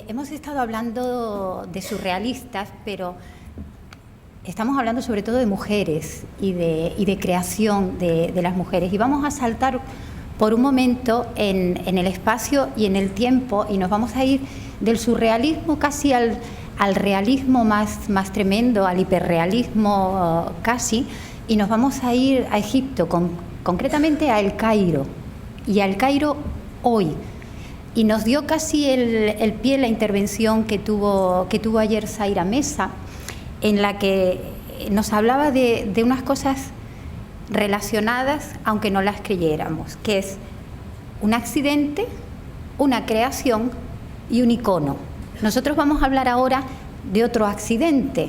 Hemos estado hablando de surrealistas, pero estamos hablando sobre todo de mujeres y de creación de las mujeres. Y vamos a saltar por un momento en el espacio y en el tiempo, y nos vamos a ir del surrealismo casi al realismo más tremendo, al hiperrealismo casi, y nos vamos a ir a Egipto, concretamente a El Cairo, y al Cairo hoy. Y nos dio casi el pie la intervención que tuvo ayer Zaira Mesa, en la que nos hablaba de unas cosas relacionadas, aunque no las creyéramos, que es un accidente, una creación y un icono. Nosotros vamos a hablar ahora de otro accidente,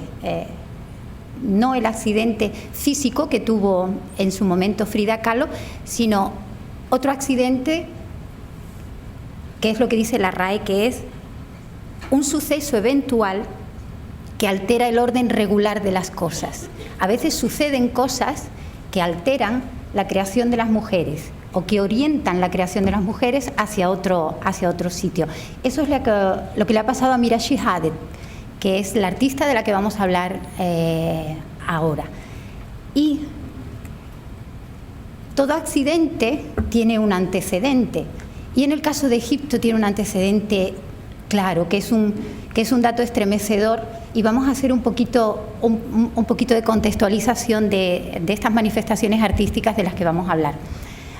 no el accidente físico que tuvo en su momento Frida Kahlo, sino otro accidente que es lo que dice la RAE, que es un suceso eventual que altera el orden regular de las cosas. A veces suceden cosas que alteran la creación de las mujeres o que orientan la creación de las mujeres hacia otro sitio. Eso es lo que le ha pasado a Mira Shihadeh, que es la artista de la que vamos a hablar ahora. Y todo accidente tiene un antecedente. Y en el caso de Egipto tiene un antecedente claro, que es un dato estremecedor, y vamos a hacer un poquito de contextualización de estas manifestaciones artísticas de las que vamos a hablar.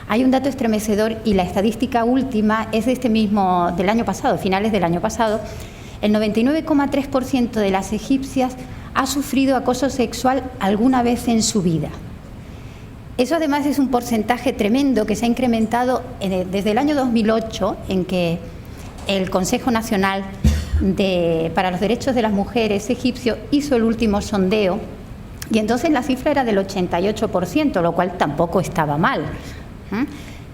Hay un dato estremecedor, y la estadística última es del año pasado, finales del año pasado. El 99,3% de las egipcias ha sufrido acoso sexual alguna vez en su vida. Eso además es un porcentaje tremendo que se ha incrementado desde el año 2008, en que el Consejo Nacional para los Derechos de las Mujeres egipcio hizo el último sondeo, y entonces la cifra era del 88%, lo cual tampoco estaba mal.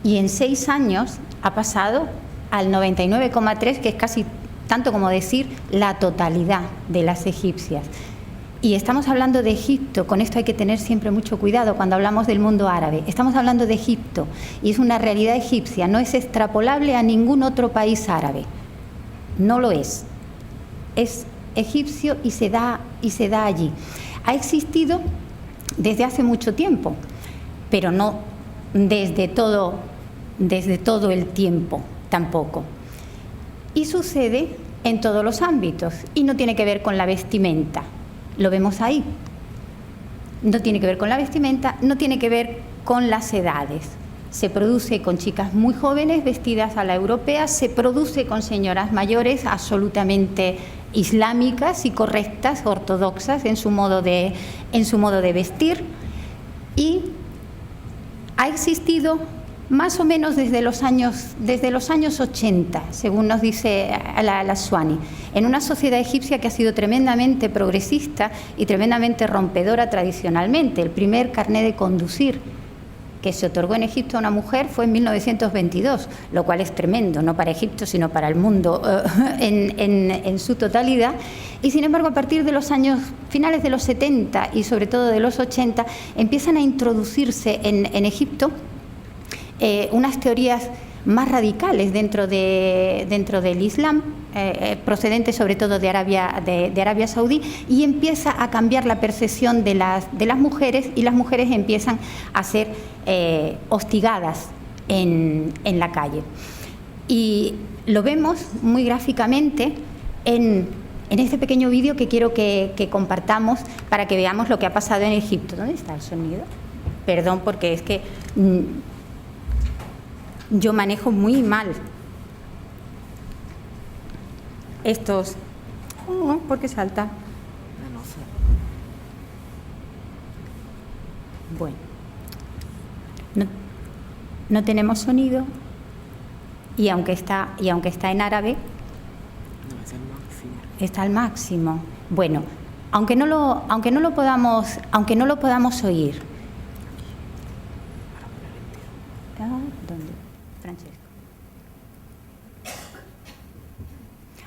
Y en 6 años ha pasado al 99,3%, que es casi tanto como decir la totalidad de las egipcias. Y estamos hablando de Egipto. Con esto hay que tener siempre mucho cuidado cuando hablamos del mundo árabe. Estamos hablando de Egipto, y es una realidad egipcia, no es extrapolable a ningún otro país árabe. No lo es. Es egipcio y se da allí. Ha existido desde hace mucho tiempo, pero no desde todo el tiempo tampoco. Y sucede en todos los ámbitos, y no tiene que ver con la vestimenta. Lo vemos ahí. No tiene que ver con la vestimenta, no tiene que ver con las edades. Se produce con chicas muy jóvenes vestidas a la europea, se produce con señoras mayores absolutamente islámicas y correctas, ortodoxas en su modo de vestir, y ha existido más o menos desde los años 80, según nos dice Al-Aswani, en una sociedad egipcia que ha sido tremendamente progresista y tremendamente rompedora tradicionalmente. El primer carné de conducir que se otorgó en Egipto a una mujer fue en 1922, lo cual es tremendo, no para Egipto, sino para el mundo en su totalidad. Y sin embargo, a partir de los años finales de los 70 y sobre todo de los 80, empiezan a introducirse en Egipto unas teorías más radicales dentro del Islam, procedentes sobre todo de Arabia Saudí, y empieza a cambiar la percepción de las mujeres, y las mujeres empiezan a ser hostigadas en la calle. Y lo vemos muy gráficamente en este pequeño vídeo que quiero que compartamos para que veamos lo que ha pasado en Egipto. ¿Dónde está el sonido? Perdón, porque es que yo manejo muy mal estos... Oh, ¿por qué salta? No sé. Bueno, no tenemos sonido, y aunque está en árabe, No, es el máximo. está al máximo. Bueno, aunque no lo podamos oír. ¿Dónde? Francesco.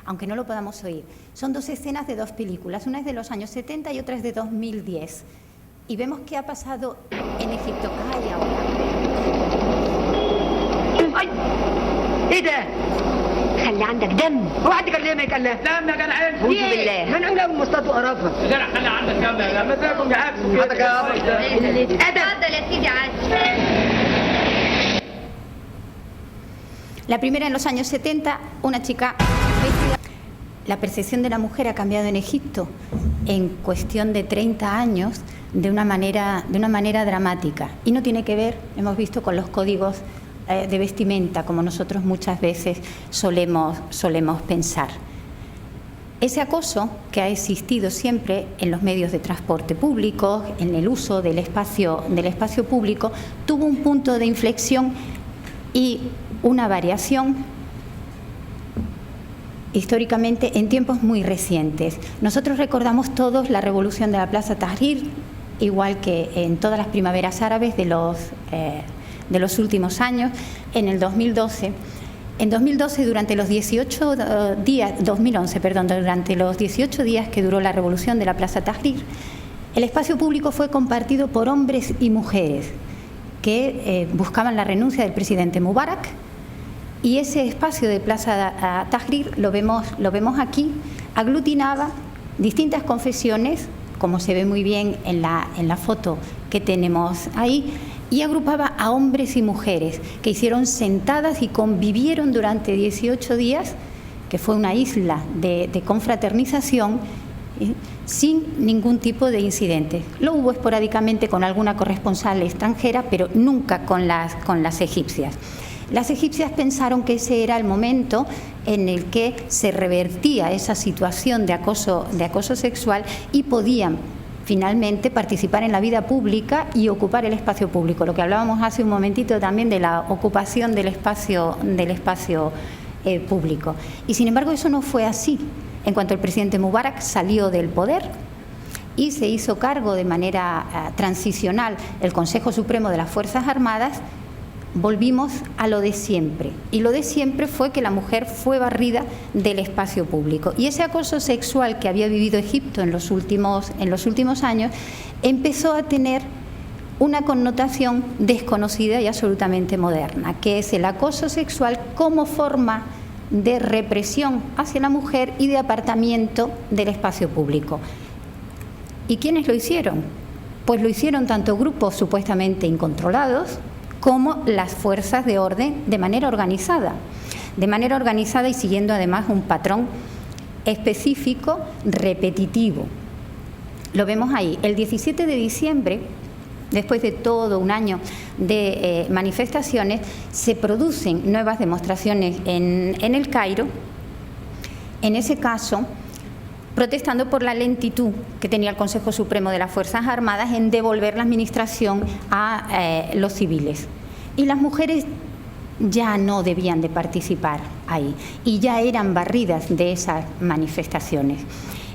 Aunque no lo podamos oír. Son 2 escenas de 2 películas. Una es de los años 70 y otra es de 2010. Y vemos qué ha pasado en Egipto. ¡Ay, ahora! ايه ده؟ خلي عندك دم. اوعى تكلمك الله. لا ما كان عارف. أعوذ بالله. من عمله المصطاد وقرفها. يا جدع خلي عندك كام يا مزاجهم يعكسوا كده. حضرتك يا أبو. اتفضل يا سيدي عادي. La primera en los años 70, una chica vestida. La percepción de la mujer ha cambiado en Egipto en cuestión de 30 años de una manera dramática. Y no tiene que ver, hemos visto, con los códigos de vestimenta, como nosotros muchas veces solemos pensar. Ese acoso que ha existido siempre en los medios de transporte público, en el uso del espacio público, tuvo un punto de inflexión y una variación históricamente en tiempos muy recientes. Nosotros recordamos todos la revolución de la Plaza Tahrir, igual que en todas las primaveras árabes de los últimos años. En el 2012, durante los 18 días, 2011, perdón, durante los 18 días que duró la revolución de la Plaza Tahrir, el espacio público fue compartido por hombres y mujeres que buscaban la renuncia del presidente Mubarak. Y ese espacio de Plaza Tahrir, lo vemos aquí, aglutinaba distintas confesiones, como se ve muy bien en la foto que tenemos ahí, y agrupaba a hombres y mujeres que hicieron sentadas y convivieron durante 18 días, que fue una isla de confraternización, sin ningún tipo de incidente. Lo hubo esporádicamente con alguna corresponsal extranjera, pero nunca con las egipcias. Las egipcias pensaron que ese era el momento en el que se revertía esa situación de acoso sexual y podían finalmente participar en la vida pública y ocupar el espacio público. Lo que hablábamos hace un momentito también de la ocupación del espacio público. Y sin embargo eso no fue así. En cuanto el presidente Mubarak salió del poder y se hizo cargo de manera transicional el Consejo Supremo de las Fuerzas Armadas, volvimos a lo de siempre. Y lo de siempre fue que la mujer fue barrida del espacio público. Y ese acoso sexual que había vivido Egipto en los últimos años empezó a tener una connotación desconocida y absolutamente moderna, que es el acoso sexual como forma de represión hacia la mujer y de apartamiento del espacio público. ¿Y quiénes lo hicieron? Pues lo hicieron tanto grupos supuestamente incontrolados como las fuerzas de orden de manera organizada y siguiendo además un patrón específico, repetitivo. Lo vemos ahí. El 17 de diciembre, después de todo un año de manifestaciones, se producen nuevas demostraciones en el Cairo, en ese caso protestando por la lentitud que tenía el Consejo Supremo de las Fuerzas Armadas en devolver la administración a los civiles. Y las mujeres ya no debían de participar ahí y ya eran barridas de esas manifestaciones.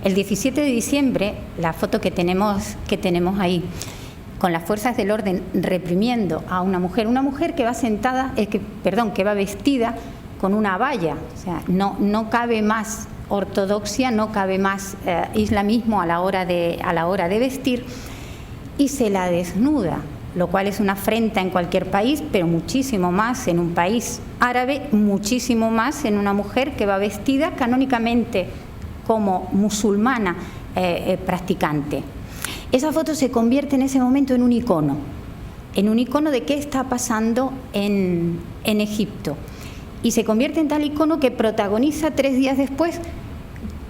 El 17 de diciembre, la foto que tenemos ahí, con las fuerzas del orden reprimiendo a una mujer que va sentada, que va vestida con una abaya, o sea, no cabe más ortodoxia, no cabe más islamismo a la hora de vestir, y se la desnuda, lo cual es una afrenta en cualquier país, pero muchísimo más en un país árabe, muchísimo más en una mujer que va vestida canónicamente como musulmana practicante. Esa foto se convierte en ese momento en un icono de qué está pasando en Egipto. Y se convierte en tal icono que protagoniza 3 días después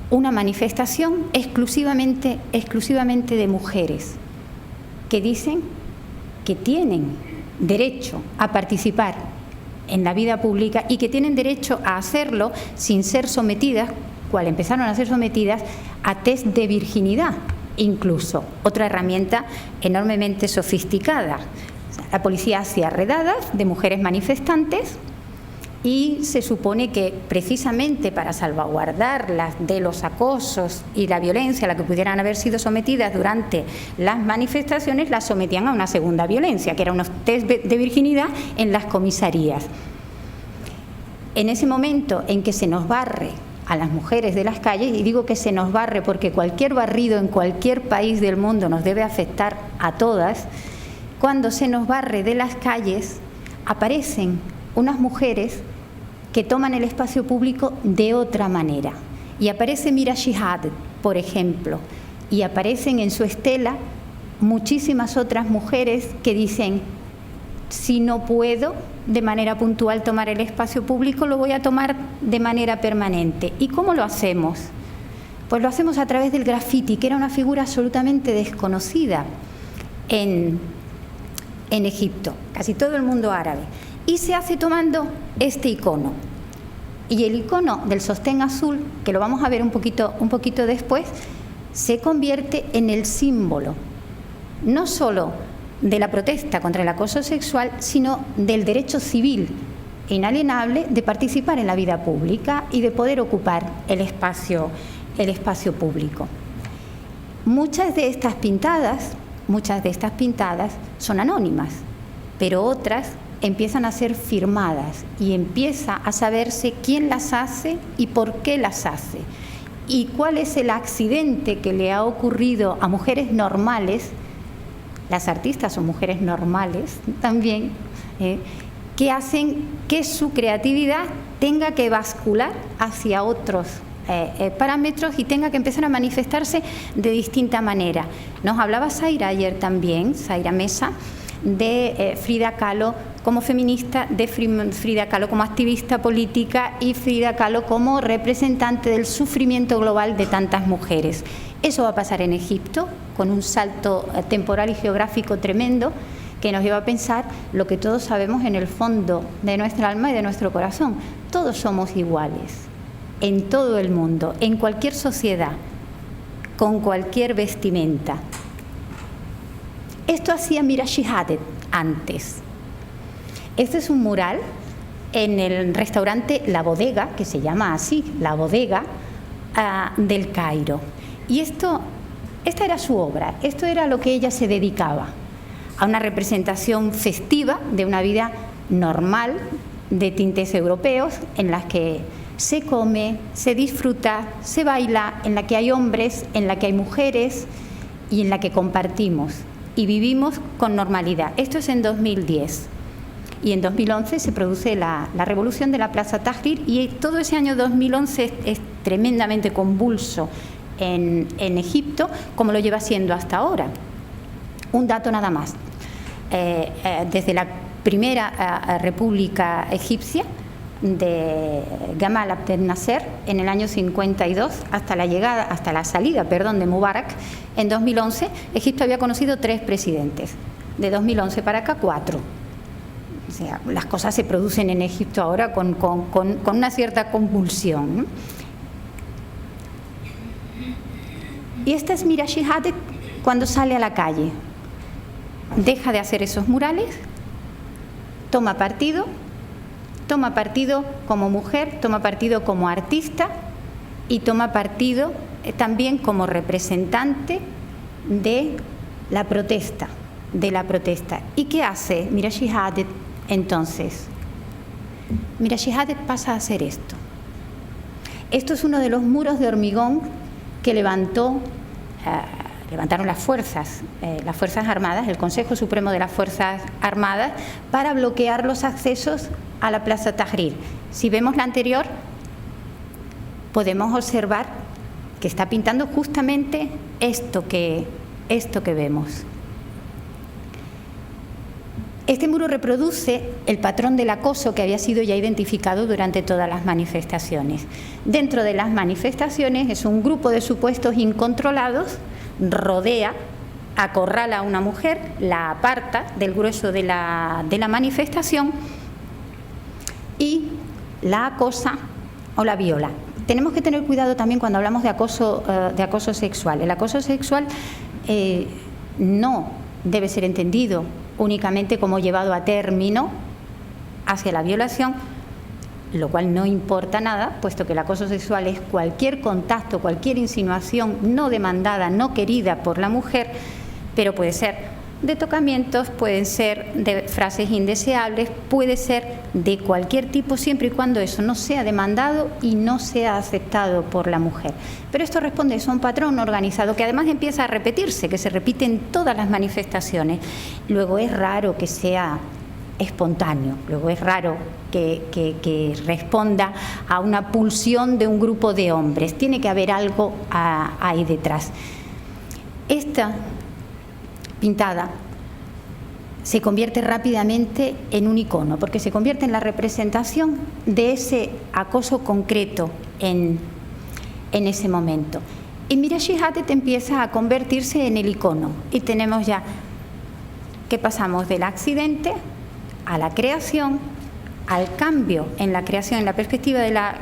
una manifestación exclusivamente de mujeres que dicen que tienen derecho a participar en la vida pública y que tienen derecho a hacerlo sin ser sometidas, cual empezaron a ser sometidas, a test de virginidad, incluso, otra herramienta enormemente sofisticada. La policía hacía redadas de mujeres manifestantes y se supone que precisamente para salvaguardarlas de los acosos y la violencia a la que pudieran haber sido sometidas durante las manifestaciones, las sometían a una segunda violencia, que era unos test de virginidad en las comisarías. En ese momento en que se nos barre a las mujeres de las calles, y digo que se nos barre porque cualquier barrido en cualquier país del mundo nos debe afectar a todas, cuando se nos barre de las calles aparecen unas mujeres que toman el espacio público de otra manera. Y aparece Mira Jihad, por ejemplo, y aparecen en su estela muchísimas otras mujeres que dicen: si no puedo de manera puntual tomar el espacio público, lo voy a tomar de manera permanente. ¿Y cómo lo hacemos? Pues lo hacemos a través del graffiti, que era una figura absolutamente desconocida en Egipto, casi todo el mundo árabe. Y se hace tomando este icono. Y el icono del sostén azul, que lo vamos a ver un poquito después, se convierte en el símbolo, no solo de la protesta contra el acoso sexual, sino del derecho civil inalienable de participar en la vida pública y de poder ocupar el espacio público. Muchas de estas pintadas son anónimas, pero otras empiezan a ser firmadas y empieza a saberse quién las hace y por qué las hace y cuál es el accidente que le ha ocurrido a mujeres normales. Las artistas son mujeres normales también, que hacen que su creatividad tenga que bascular hacia otros parámetros y tenga que empezar a manifestarse de distinta manera. Nos hablaba Zaira ayer también, Zaira Mesa, de Frida Kahlo como feminista, de Frida Kahlo como activista política y Frida Kahlo como representante del sufrimiento global de tantas mujeres. Eso va a pasar en Egipto, con un salto temporal y geográfico tremendo que nos lleva a pensar lo que todos sabemos en el fondo de nuestra alma y de nuestro corazón. Todos somos iguales, en todo el mundo, en cualquier sociedad, con cualquier vestimenta. Esto hacía Mira Jihad antes. Este es un mural en el restaurante La Bodega, que se llama así, La Bodega, del Cairo. Y esta era su obra, esto era a lo que ella se dedicaba, a una representación festiva de una vida normal, de tintes europeos, en las que se come, se disfruta, se baila, en la que hay hombres, en la que hay mujeres y en la que compartimos y vivimos con normalidad. Esto es en 2010. Y en 2011 se produce la revolución de la Plaza Tahrir y todo ese año 2011 es tremendamente convulso en Egipto, como lo lleva siendo hasta ahora. Un dato nada más. Desde la primera república egipcia de Gamal Abdel Nasser en el año 52 hasta la salida de Mubarak en 2011, Egipto había conocido 3 presidentes. De 2011 para acá 4. O sea, las cosas se producen en Egipto ahora con una cierta convulsión, ¿no? Y esta es Mira Jihad cuando sale a la calle. Deja de hacer esos murales, toma partido como mujer, toma partido como artista y toma partido también como representante de la protesta. ¿Y qué hace Mira Jihad entonces? Mira Jihad pasa a hacer esto. Esto es uno de los muros de hormigón que levantaron las Fuerzas Armadas, el Consejo Supremo de las Fuerzas Armadas, para bloquear los accesos a la Plaza Tahrir. Si vemos la anterior, podemos observar que está pintando justamente esto que vemos. Este muro reproduce el patrón del acoso que había sido ya identificado durante todas las manifestaciones. Dentro de las manifestaciones es un grupo de supuestos incontrolados, rodea, acorrala a una mujer, la aparta del grueso de la manifestación y la acosa o la viola. Tenemos que tener cuidado también cuando hablamos de acoso sexual. El acoso sexual no debe ser entendido únicamente como llevado a término hacia la violación, lo cual no importa nada, puesto que el acoso sexual es cualquier contacto, cualquier insinuación no demandada, no querida por la mujer, pero puede ser de tocamientos, pueden ser de frases indeseables, puede ser de cualquier tipo, siempre y cuando eso no sea demandado y no sea aceptado por la mujer. Pero esto responde a un patrón organizado que además empieza a repetirse, que se repite en todas las manifestaciones. Luego es raro que sea espontáneo. Luego es raro que responda a una pulsión de un grupo de hombres. Tiene que haber algo ahí detrás. Esta pintada se convierte rápidamente en un icono, porque se convierte en la representación de ese acoso concreto en ese momento. Y Mira Shehadet empieza a convertirse en el icono, y tenemos ya que pasamos del accidente a la creación, al cambio en la creación, en la perspectiva de la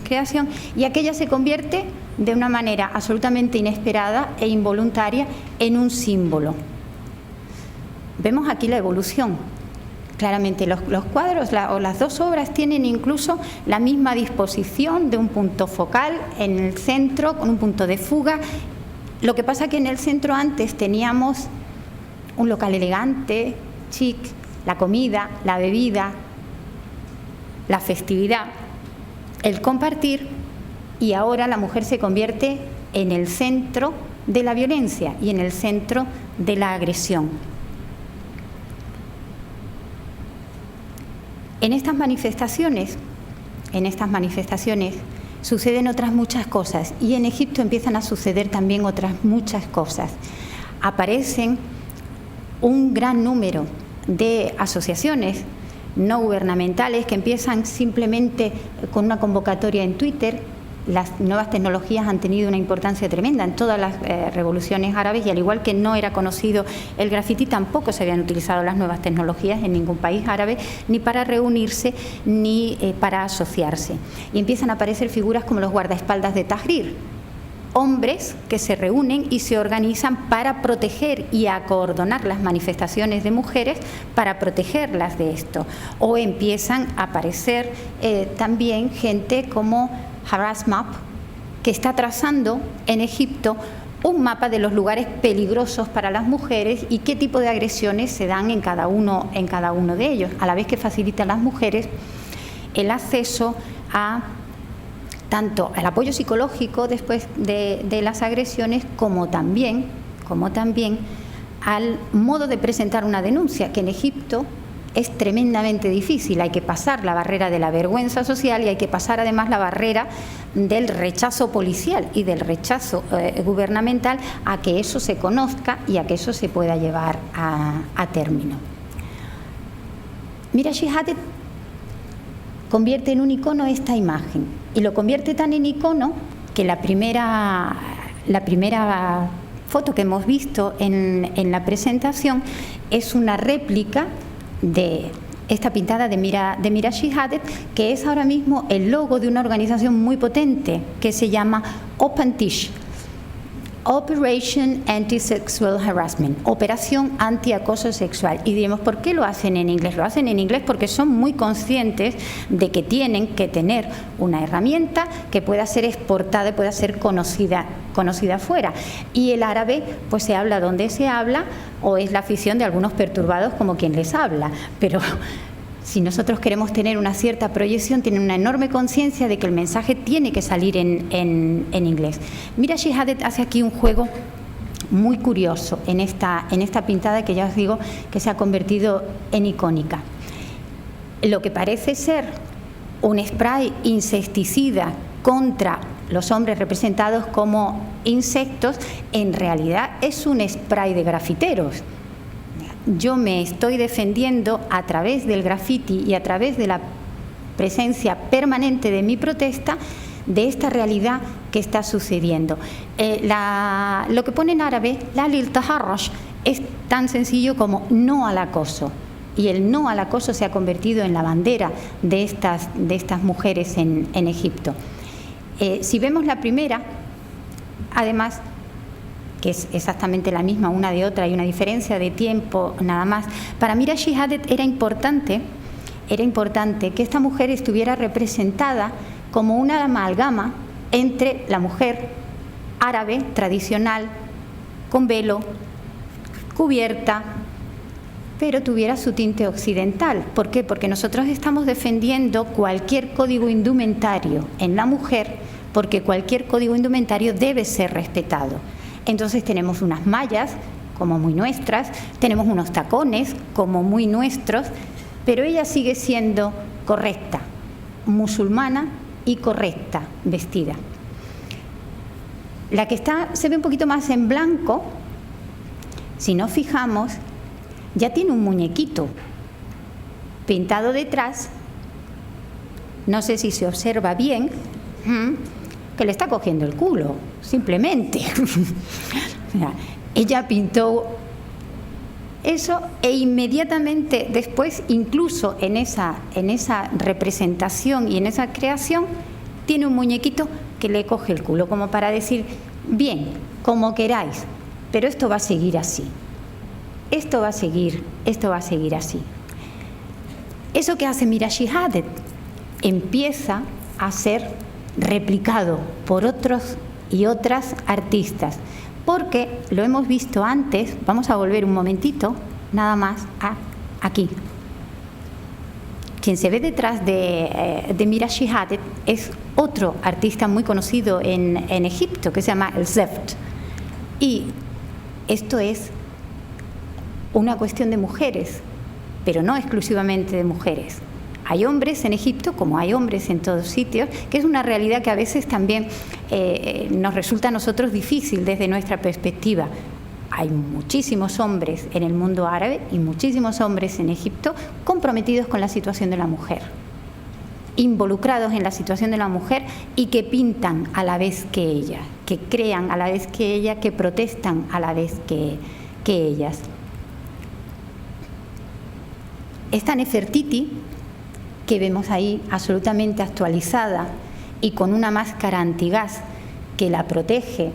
creación, y aquella se convierte de una manera absolutamente inesperada e involuntaria en un símbolo. Vemos aquí la evolución. Claramente los cuadros o las dos obras tienen incluso la misma disposición de un punto focal en el centro, con un punto de fuga. Lo que pasa que en el centro antes teníamos un local elegante, chic, la comida, la bebida, la festividad, el compartir, y ahora la mujer se convierte en el centro de la violencia y en el centro de la agresión. En estas manifestaciones suceden otras muchas cosas, y en Egipto empiezan a suceder también otras muchas cosas. Aparecen un gran número de asociaciones no gubernamentales que empiezan simplemente con una convocatoria en Twitter. Las nuevas tecnologías han tenido una importancia tremenda en todas las revoluciones árabes, y al igual que no era conocido el graffiti, tampoco se habían utilizado las nuevas tecnologías en ningún país árabe, ni para reunirse ni para asociarse. Y empiezan a aparecer figuras como los guardaespaldas de Tahrir, hombres que se reúnen y se organizan para proteger y acordonar las manifestaciones de mujeres, para protegerlas de esto. O empiezan a aparecer también gente como Harass Map, que está trazando en Egipto un mapa de los lugares peligrosos para las mujeres y qué tipo de agresiones se dan en cada uno de ellos, a la vez que facilita a las mujeres el acceso a tanto al apoyo psicológico después de las agresiones, como también al modo de presentar una denuncia, que en Egipto es tremendamente difícil. Hay que pasar la barrera de la vergüenza social, y hay que pasar además la barrera del rechazo policial y del rechazo gubernamental a que eso se conozca y a que eso se pueda llevar a término. Mira Shehadet convierte en un icono esta imagen, y lo convierte tan en icono que la primera foto que hemos visto en la presentación es una réplica de esta pintada de Mira Shehadet, que es ahora mismo el logo de una organización muy potente que se llama OPANTISH, Operation Anti-Sexual Harassment, Operación Anti-Acoso Sexual. Y diremos, ¿por qué lo hacen en inglés? Lo hacen en inglés porque son muy conscientes de que tienen que tener una herramienta que pueda ser exportada y pueda ser conocida fuera. Y el árabe, pues se habla donde se habla, o es la afición de algunos perturbados como quien les habla. Pero si nosotros queremos tener una cierta proyección, tienen una enorme conciencia de que el mensaje tiene que salir en inglés. Mira Shehadet hace aquí un juego muy curioso en esta pintada, que ya os digo que se ha convertido en icónica. Lo que parece ser un spray insecticida contra los hombres representados como insectos, en realidad es un spray de grafiteros. Yo me estoy defendiendo a través del graffiti y a través de la presencia permanente de mi protesta de esta realidad que está sucediendo. Lo que pone en árabe, la lil taharrush, es tan sencillo como no al acoso. Y el no al acoso se ha convertido en la bandera de estas mujeres en Egipto. Si vemos la primera, además, que es exactamente la misma una de otra, hay una diferencia de tiempo nada más. Para Mira Shehadet era importante que esta mujer estuviera representada como una amalgama entre la mujer árabe tradicional, con velo, cubierta, pero tuviera su tinte occidental. ¿Por qué? Porque nosotros estamos defendiendo cualquier código indumentario en la mujer, porque cualquier código indumentario debe ser respetado. Entonces tenemos unas mallas como muy nuestras, tenemos unos tacones como muy nuestros, pero ella sigue siendo correcta, musulmana y correcta vestida. La que se ve un poquito más en blanco, si nos fijamos, ya tiene un muñequito pintado detrás, no sé si se observa bien, que le está cogiendo el culo, simplemente. Ella pintó eso e inmediatamente después, incluso en esa representación y en esa creación, tiene un muñequito que le coge el culo, como para decir, bien, como queráis, pero esto va a seguir así. Esto va a seguir así. Eso que hace Mira Shihadeh empieza a ser replicado por otros y otras artistas, porque lo hemos visto antes. Vamos a volver un momentito, nada más, aquí. Quien se ve detrás de Mira Shihadeh es otro artista muy conocido en Egipto, que se llama el Zeft. Y esto es una cuestión de mujeres, pero no exclusivamente de mujeres. Hay hombres en Egipto, como hay hombres en todos sitios, que es una realidad que a veces también nos resulta a nosotros difícil desde nuestra perspectiva. Hay muchísimos hombres en el mundo árabe y muchísimos hombres en Egipto comprometidos con la situación de la mujer, involucrados en la situación de la mujer y que pintan a la vez que ella, que crean a la vez que ella, que protestan a la vez que ellas. Esta Nefertiti que vemos ahí absolutamente actualizada y con una máscara antigás que la protege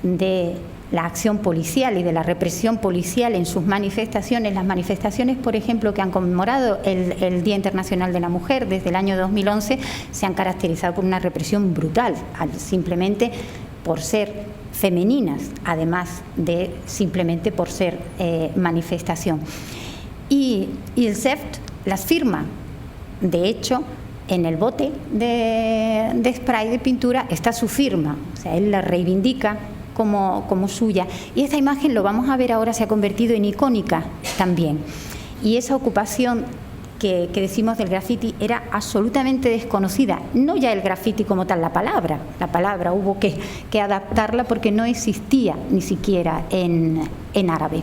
de la acción policial y de la represión policial en sus manifestaciones. Las manifestaciones, por ejemplo, que han conmemorado el Día Internacional de la Mujer desde el año 2011, se han caracterizado por una represión brutal, simplemente por ser femeninas, además de simplemente por ser manifestación. Y el Zeft las firma. De hecho, en el bote de spray de pintura está su firma, o sea, él la reivindica como suya. Y esta imagen, lo vamos a ver ahora, se ha convertido en icónica también. Y esa ocupación que decimos del graffiti era absolutamente desconocida. No ya el graffiti como tal, la palabra hubo que adaptarla porque no existía ni siquiera en árabe.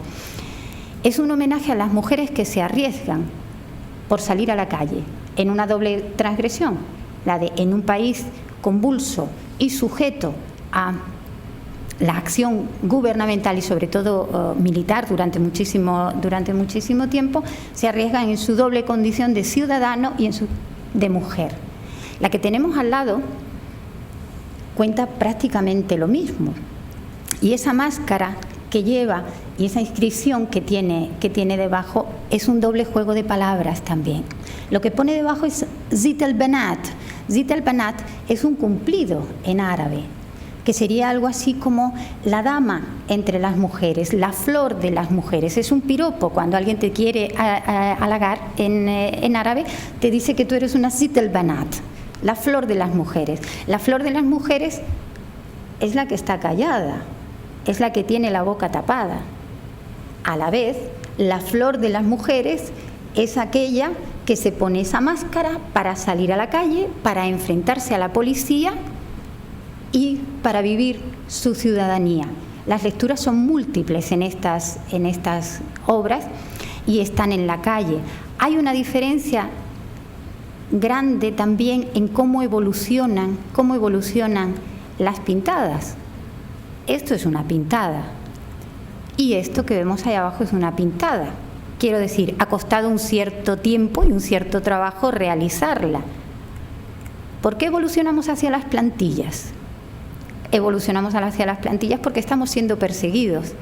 Es un homenaje a las mujeres que se arriesgan por salir a la calle en una doble transgresión, la de en un país convulso y sujeto a la acción gubernamental y sobre todo militar durante muchísimo tiempo, se arriesgan en su doble condición de ciudadano y de mujer. La que tenemos al lado cuenta prácticamente lo mismo, y esa máscara que lleva y esa inscripción que tiene debajo es un doble juego de palabras también. Lo que pone debajo es Zit el-Banat. Zit el-Banat es un cumplido en árabe, que sería algo así como la dama entre las mujeres, la flor de las mujeres. Es un piropo cuando alguien te quiere halagar en árabe, te dice que tú eres una Zit el-Banat, la flor de las mujeres. La flor de las mujeres es la que está callada, es la que tiene la boca tapada. A la vez, la flor de las mujeres es aquella que se pone esa máscara para salir a la calle, para enfrentarse a la policía y para vivir su ciudadanía. Las lecturas son múltiples en estas obras y están en la calle. Hay una diferencia grande también en cómo evolucionan las pintadas. Esto es una pintada y esto que vemos ahí abajo es una pintada. Quiero decir, ha costado un cierto tiempo y un cierto trabajo realizarla. ¿Por qué evolucionamos hacia las plantillas? Evolucionamos hacia las plantillas porque estamos siendo perseguidos.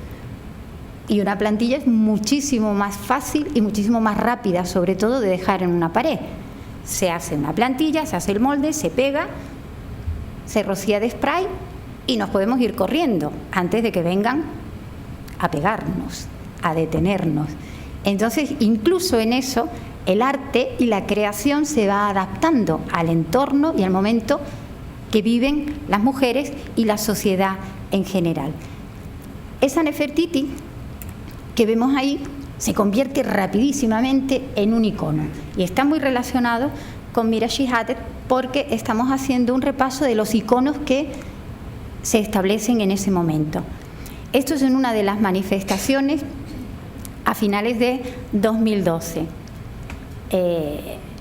Y una plantilla es muchísimo más fácil y muchísimo más rápida, sobre todo de dejar en una pared. Se hace una plantilla, se hace el molde, se pega, se rocía de spray y nos podemos ir corriendo antes de que vengan a pegarnos, a detenernos. Entonces, incluso en eso, el arte y la creación se va adaptando al entorno y al momento que viven las mujeres y la sociedad en general. Esa Nefertiti que vemos ahí se convierte rapidísimamente en un icono. Y está muy relacionado con Mira Shihadet porque estamos haciendo un repaso de los iconos que se establecen en ese momento. Esto es en una de las manifestaciones a finales de 2012.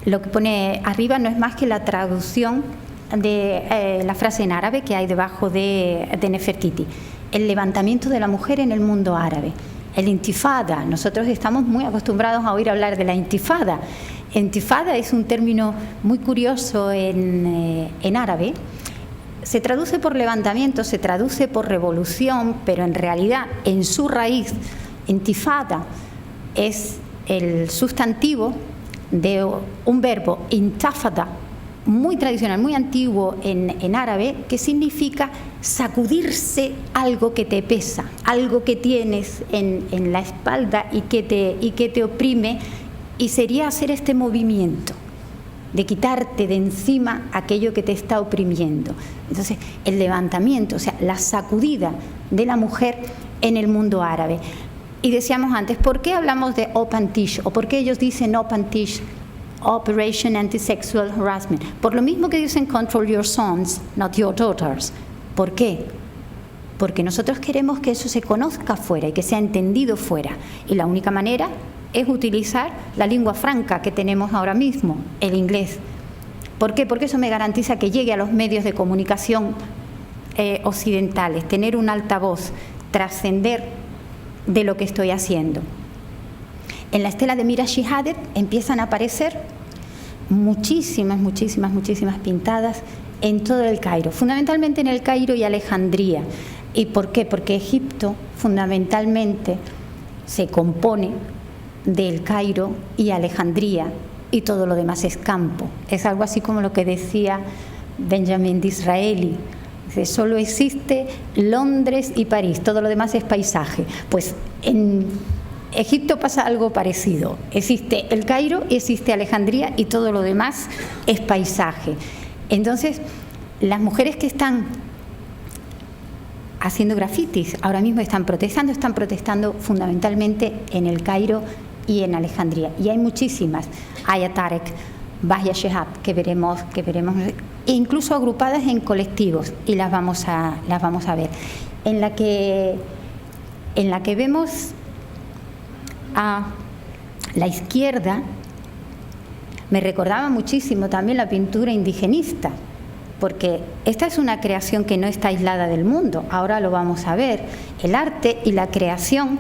Lo que pone arriba no es más que la traducción de la frase en árabe que hay debajo de Nefertiti. El levantamiento de la mujer en el mundo árabe. El intifada. Nosotros estamos muy acostumbrados a oír hablar de la intifada. Intifada es un término muy curioso en árabe. Se traduce por levantamiento, se traduce por revolución, pero en realidad, en su raíz, intifada es el sustantivo de un verbo, intafada, muy tradicional, muy antiguo en árabe, que significa sacudirse algo que te pesa, algo que tienes en la espalda y que te oprime, y sería hacer este movimiento de quitarte de encima aquello que te está oprimiendo. Entonces, el levantamiento, o sea, la sacudida de la mujer en el mundo árabe. Y decíamos antes, ¿por qué hablamos de Opantish? ¿O por qué ellos dicen Opantish, Operation Anti-Sexual Harassment? Por lo mismo que dicen Control Your Sons, not your daughters. ¿Por qué? Porque nosotros queremos que eso se conozca fuera y que sea entendido fuera. Y la única manera es utilizar la lengua franca que tenemos ahora mismo, el inglés. ¿Por qué? Porque eso me garantiza que llegue a los medios de comunicación occidentales, tener un altavoz, trascender de lo que estoy haciendo. En la estela de Mira Shihadet empiezan a aparecer muchísimas pintadas en todo el Cairo, fundamentalmente en el Cairo y Alejandría. ¿Y por qué? Porque Egipto fundamentalmente se compone del Cairo y Alejandría y todo lo demás es campo. Es algo así como lo que decía Benjamin Disraeli. Solo existe Londres y París, todo lo demás es paisaje. Pues en Egipto pasa algo parecido. Existe el Cairo y existe Alejandría y todo lo demás es paisaje. Entonces, las mujeres que están haciendo grafitis ahora mismo están protestando fundamentalmente en el Cairo y en Alejandría. Y hay muchísimas. Aya Tarek, Bahia Shehab, que veremos, e incluso agrupadas en colectivos, y las vamos a ver. En la que vemos a la izquierda, me recordaba muchísimo también la pintura indigenista, porque esta es una creación que no está aislada del mundo. Ahora lo vamos a ver. El arte y la creación,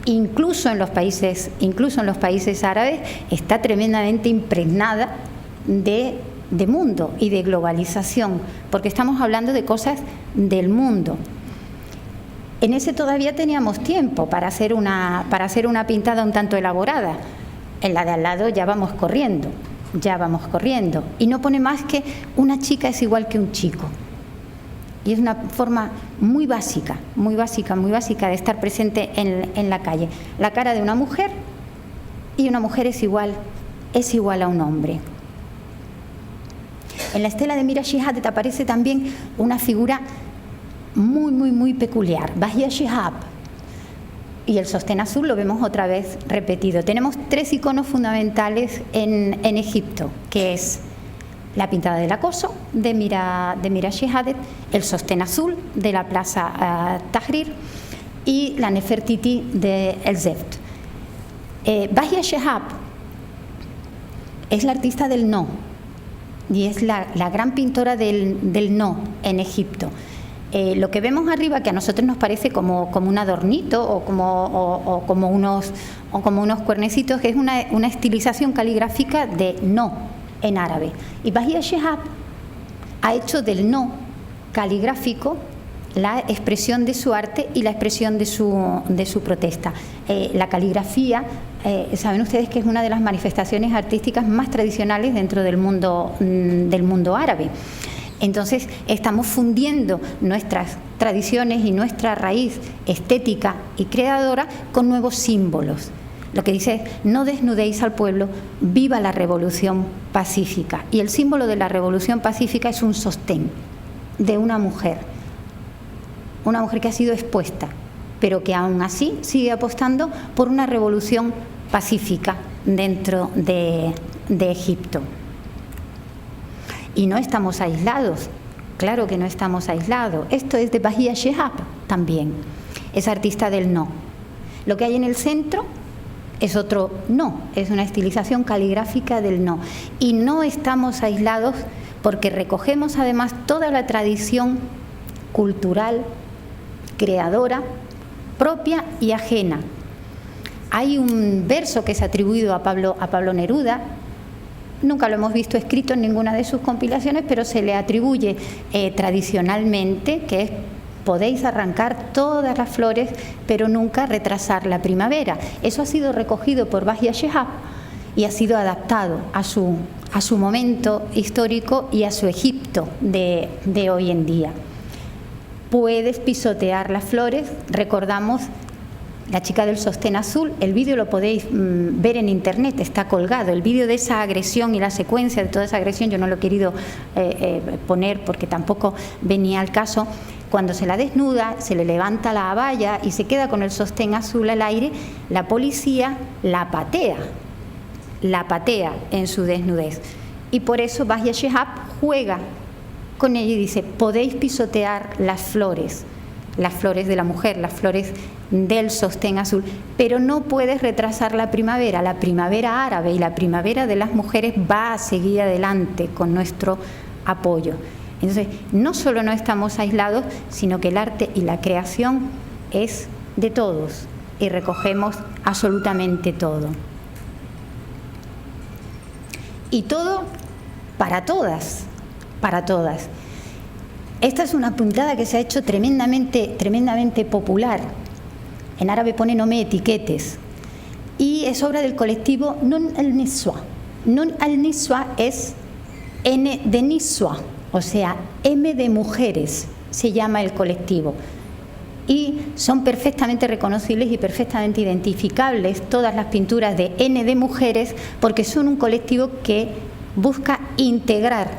incluso en los países árabes, está tremendamente impregnada de mundo y de globalización, porque estamos hablando de cosas del mundo. En ese todavía teníamos tiempo para hacer una pintada un tanto elaborada. En la de al lado ya vamos corriendo. Y no pone más que una chica es igual que un chico. Y es una forma muy básica de estar presente en la calle. La cara de una mujer, y una mujer es igual a un hombre. En la estela de Mira Shihadet aparece también una figura muy peculiar, Bahia Shihab. Y el sostén azul lo vemos otra vez repetido. Tenemos 3 iconos fundamentales en Egipto, que es la pintada del acoso de Mira Shihadet, el sostén azul de la plaza Tahrir y la Nefertiti de El Zeft. Bahia Shihab es la artista del no y es la gran pintora del no en Egipto. Lo que vemos arriba, que a nosotros nos parece como un adornito o como unos cuernecitos, que es una estilización caligráfica de no en árabe. Y Bahia Shihab ha hecho del no caligráfico la expresión de su arte y la expresión de su protesta. La caligrafía, saben ustedes que es una de las manifestaciones artísticas más tradicionales dentro del mundo árabe. Entonces estamos fundiendo nuestras tradiciones y nuestra raíz estética y creadora con nuevos símbolos. Lo que dice es: no desnudéis al pueblo, viva la revolución pacífica. Y el símbolo de la revolución pacífica es un sostén de una mujer que ha sido expuesta pero que aún así sigue apostando por una revolución pacífica dentro de Egipto. Y no estamos aislados, claro que no estamos aislados. Esto es de Bahía Shihab también, es artista del no. Lo que hay en el centro es otro no, es una estilización caligráfica del no. Y no estamos aislados porque recogemos además toda la tradición cultural, creadora, propia y ajena. Hay un verso que es atribuido a Pablo Neruda, nunca lo hemos visto escrito en ninguna de sus compilaciones, pero se le atribuye tradicionalmente, que es: podéis arrancar todas las flores, pero nunca retrasar la primavera. Eso ha sido recogido por Bahía Shihab y ha sido adaptado a su momento histórico y a su Egipto de hoy en día. Puedes pisotear las flores, recordamos La chica del sostén azul, el vídeo lo podéis ver en internet, está colgado, el vídeo de esa agresión y la secuencia de toda esa agresión. Yo no lo he querido poner porque tampoco venía al caso. Cuando se la desnuda, se le levanta la abaya y se queda con el sostén azul al aire, la policía la patea en su desnudez. Y por eso Bahía Shihab juega con ella y dice: podéis pisotear las flores de la mujer, las flores del sostén azul, pero no puedes retrasar la primavera árabe, y la primavera de las mujeres va a seguir adelante con nuestro apoyo. Entonces, no solo no estamos aislados, sino que el arte y la creación es de todos y recogemos absolutamente todo. Y todo para todas, para todas. Esta es una puntada que se ha hecho tremendamente popular. En árabe pone no me etiquetes. Y es obra del colectivo Nun al-Niswa. Nun al-Niswa es N de Niswa, o sea, M de mujeres, se llama el colectivo. Y son perfectamente reconocibles y perfectamente identificables todas las pinturas de N de mujeres, porque son un colectivo que busca integrar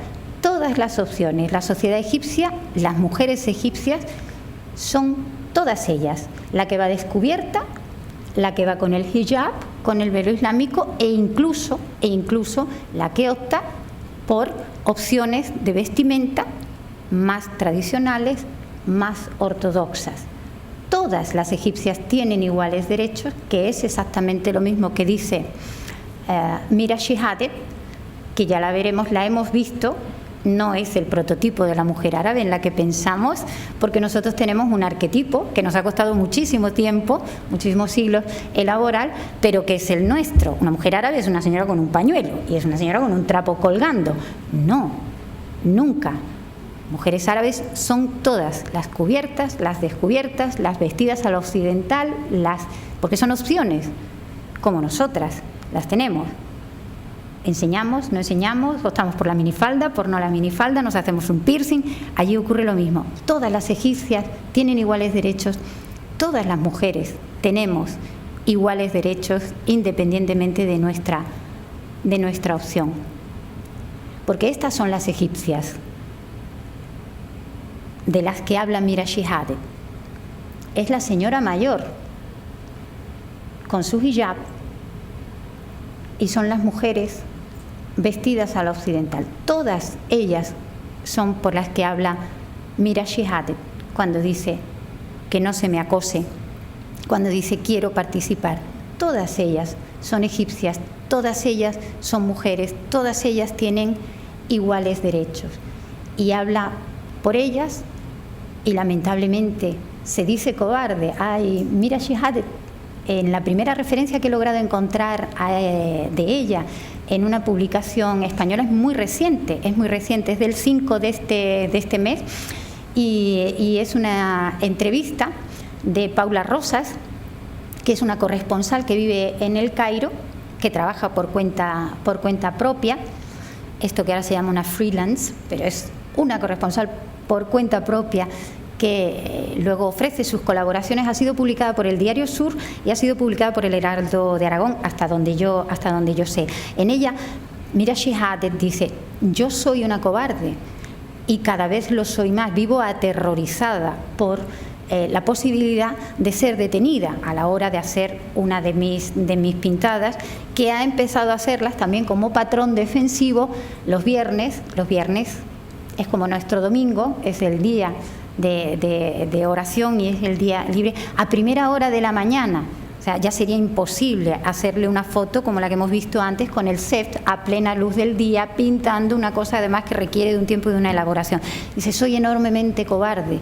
todas las opciones. La sociedad egipcia, las mujeres egipcias, son todas ellas, la que va descubierta, la que va con el hijab, con el velo islámico, e incluso la que opta por opciones de vestimenta más tradicionales, más ortodoxas. Todas las egipcias tienen iguales derechos, que es exactamente lo mismo que dice Mira Shihadeh, que ya la veremos, la hemos visto. No es el prototipo de la mujer árabe en la que pensamos, porque nosotros tenemos un arquetipo que nos ha costado muchísimo tiempo, muchísimos siglos elaborar, pero que es el nuestro. Una mujer árabe es una señora con un pañuelo y es una señora con un trapo colgando. No, nunca. Mujeres árabes son todas, las cubiertas, las descubiertas, las vestidas a la occidental, porque son opciones, como nosotras las tenemos. Enseñamos, no enseñamos, optamos por la minifalda, por no la minifalda, nos hacemos un piercing, allí ocurre lo mismo. Todas las egipcias tienen iguales derechos, todas las mujeres tenemos iguales derechos independientemente de nuestra opción. Porque estas son las egipcias de las que habla Mira Shihadeh. Es la señora mayor con su hijab y son las mujeres vestidas a la occidental. Todas ellas son por las que habla Mira Shihadeh cuando dice que no se me acose, cuando dice quiero participar. Todas ellas son egipcias, todas ellas son mujeres, todas ellas tienen iguales derechos. Y habla por ellas y lamentablemente se dice cobarde. Mira Shihadeh, en la primera referencia que he logrado encontrar de ella en una publicación española, es muy reciente, es del 5 de este mes, y es una entrevista de Paula Rosas, que es una corresponsal que vive en El Cairo, que trabaja por cuenta propia, esto que ahora se llama una freelance, pero es una corresponsal por cuenta propia, que luego ofrece sus colaboraciones. Ha sido publicada por el Diario Sur y ha sido publicada por el Heraldo de Aragón, hasta donde yo sé. En ella, Mira Shihadeh dice: yo soy una cobarde y cada vez lo soy más, vivo aterrorizada por la posibilidad de ser detenida a la hora de hacer una de mis pintadas, que ha empezado a hacerlas también como patrón defensivo los viernes. Los viernes es como nuestro domingo, es el día de oración y es el día libre, a primera hora de la mañana. O sea, ya sería imposible hacerle una foto como la que hemos visto antes con el set a plena luz del día, pintando una cosa además que requiere de un tiempo y de una elaboración. Dice, soy enormemente cobarde.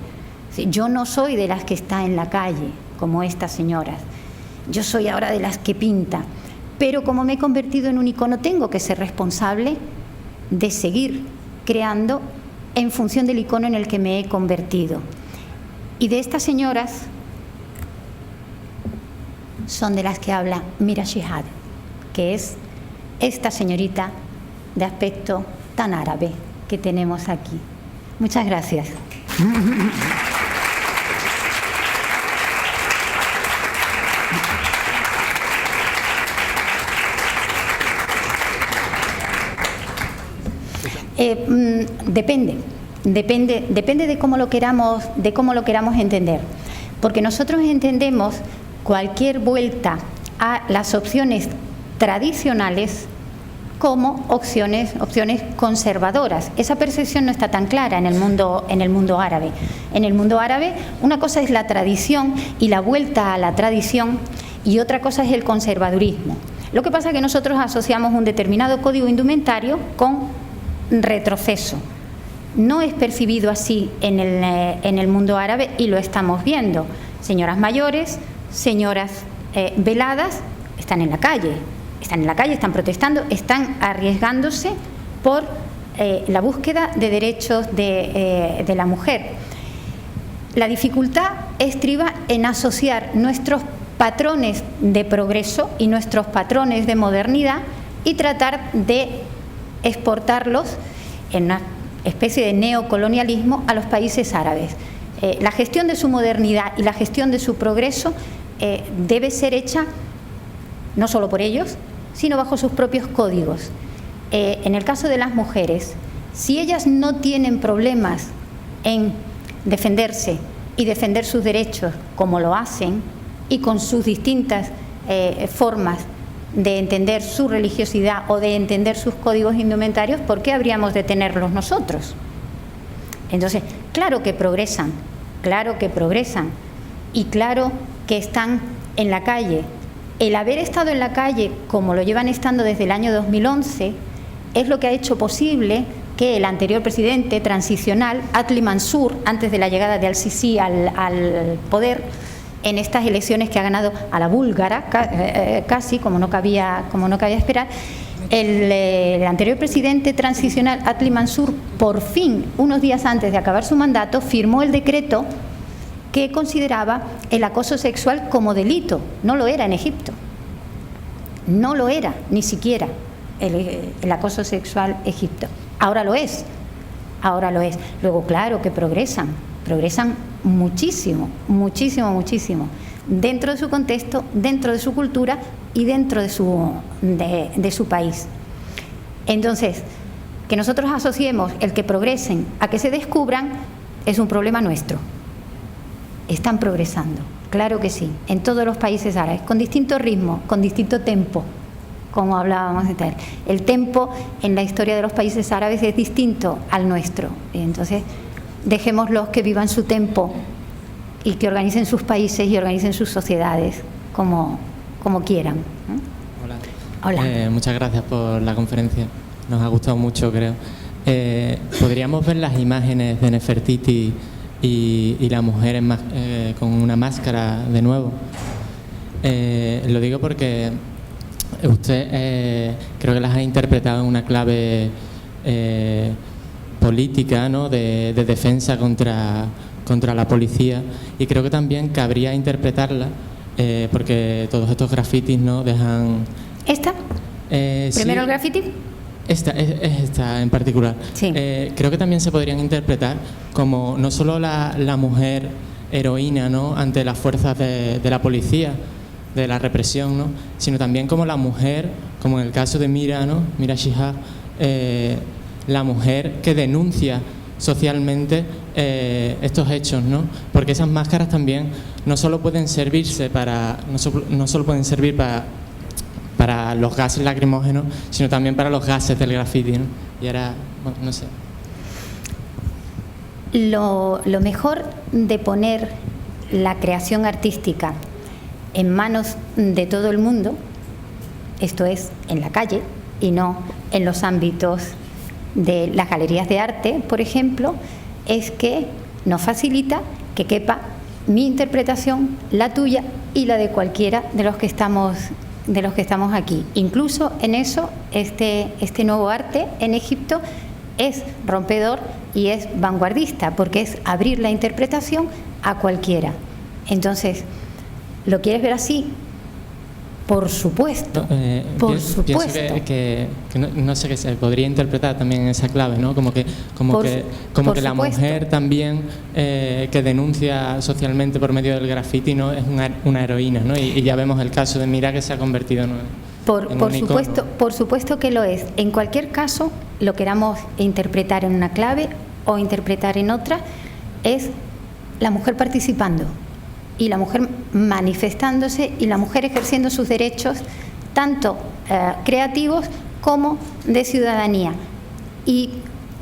Yo no soy de las que está en la calle, como estas señoras. Yo soy ahora de las que pinta. Pero como me he convertido en un icono, tengo que ser responsable de seguir creando en función del icono en el que me he convertido. Y de estas señoras son de las que habla Mira Shihad, que es esta señorita de aspecto tan árabe que tenemos aquí. Muchas gracias. Depende de cómo lo queramos entender, porque nosotros entendemos cualquier vuelta a las opciones tradicionales como opciones conservadoras. Esa percepción no está tan clara en el mundo árabe. En el mundo árabe, una cosa es la tradición y la vuelta a la tradición, y otra cosa es el conservadurismo. Lo que pasa es que nosotros asociamos un determinado código indumentario con retroceso. No es percibido así en el mundo árabe, y lo estamos viendo. Señoras mayores, señoras veladas, están en la calle, están protestando, están arriesgándose por la búsqueda de derechos de la mujer. La dificultad estriba en asociar nuestros patrones de progreso y nuestros patrones de modernidad y tratar de exportarlos en una especie de neocolonialismo a los países árabes. La gestión de su modernidad y la gestión de su progreso debe ser hecha no solo por ellos, sino bajo sus propios códigos. En el caso de las mujeres, si ellas no tienen problemas en defenderse y defender sus derechos como lo hacen, y con sus distintas formas de entender su religiosidad o de entender sus códigos indumentarios, ¿por qué habríamos de tenerlos nosotros? Entonces, claro que progresan, y claro que están en la calle. El haber estado en la calle, como lo llevan estando desde el año 2011, es lo que ha hecho posible que el anterior presidente transicional, Adli Mansur, antes de la llegada de al-Sisi al poder, en estas elecciones que ha ganado a la búlgara, casi, como no cabía esperar, el anterior presidente transicional, Adli Mansur, por fin, unos días antes de acabar su mandato, firmó el decreto que consideraba el acoso sexual como delito. No lo era en Egipto. No lo era, ni siquiera el acoso sexual en Egipto. Ahora lo es. Luego, claro que progresan muchísimo, dentro de su contexto, dentro de su cultura y dentro de su país. Entonces, que nosotros asociemos el que progresen a que se descubran es un problema nuestro. Están progresando, claro que sí, en todos los países árabes, con distinto ritmo, con distinto tempo, como hablábamos de tal. El tempo en la historia de los países árabes es distinto al nuestro. Entonces, dejémoslos que vivan su tempo y que organicen sus países y organicen sus sociedades como quieran. Hola. Muchas gracias por la conferencia. Nos ha gustado mucho, creo. ¿Podríamos ver las imágenes de Nefertiti y la mujer con una máscara de nuevo? Lo digo porque usted creo que las ha interpretado en una clave política, ¿no?, de defensa contra la policía, y creo que también cabría interpretarla porque todos estos grafitis, ¿no?, dejan... ¿Esta? ¿Primero sí, el grafiti? Esta en particular. Sí. Creo que también se podrían interpretar como no solo la mujer heroína, ¿no?, ante las fuerzas de la policía, de la represión, ¿no?, sino también como la mujer, como en el caso de Mira, ¿no?, Mira Shihad, la mujer que denuncia socialmente estos hechos, ¿no? Porque esas máscaras también no solo pueden servirse para los gases lacrimógenos, sino también para los gases del graffiti, ¿no? Y ahora, bueno, no sé. Lo mejor de poner la creación artística en manos de todo el mundo, esto es, en la calle y no en los ámbitos de las galerías de arte, por ejemplo, es que nos facilita que quepa mi interpretación, la tuya y la de cualquiera de los que estamos aquí. Incluso en eso, este nuevo arte en Egipto es rompedor y es vanguardista, porque es abrir la interpretación a cualquiera. Entonces, ¿lo quieres ver así? Por supuesto, por supuesto. Pienso que no sé, que se podría interpretar también en esa clave, ¿no? Como que la mujer también que denuncia socialmente por medio del graffiti, ¿no? Es una heroína, ¿no? Y ya vemos el caso de Mira, que se ha convertido, ¿no? Por supuesto que lo es. En cualquier caso, lo queramos interpretar en una clave o interpretar en otra, es la mujer participando y la mujer manifestándose y la mujer ejerciendo sus derechos tanto creativos como de ciudadanía. Y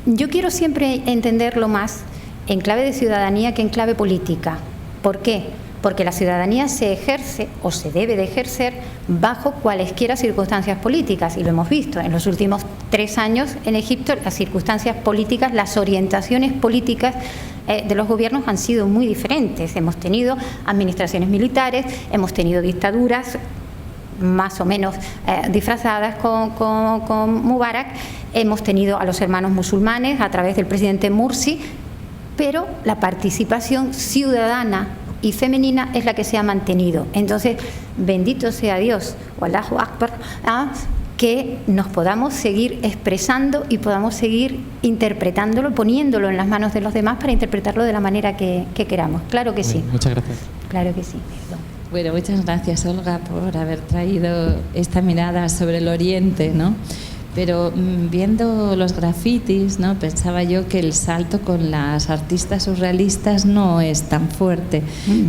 yo quiero siempre entenderlo más en clave de ciudadanía que en clave política. ¿Por qué? Porque la ciudadanía se ejerce o se debe de ejercer bajo cualesquiera circunstancias políticas, y lo hemos visto en los últimos 3 años en Egipto. Las circunstancias políticas, las orientaciones políticas de los gobiernos han sido muy diferentes. Hemos tenido administraciones militares, hemos tenido dictaduras más o menos disfrazadas con Mubarak, hemos tenido a los hermanos musulmanes a través del presidente Mursi, pero la participación ciudadana y femenina es la que se ha mantenido. Entonces, bendito sea Dios, o Allahu Akbar, que nos podamos seguir expresando y podamos seguir interpretándolo, poniéndolo en las manos de los demás para interpretarlo de la manera que queramos. Claro que sí. Muchas gracias. Claro que sí. Perdón. Bueno, muchas gracias, Olga, por haber traído esta mirada sobre el Oriente, ¿no? Pero viendo los grafitis, ¿no?, pensaba yo que el salto con las artistas surrealistas no es tan fuerte,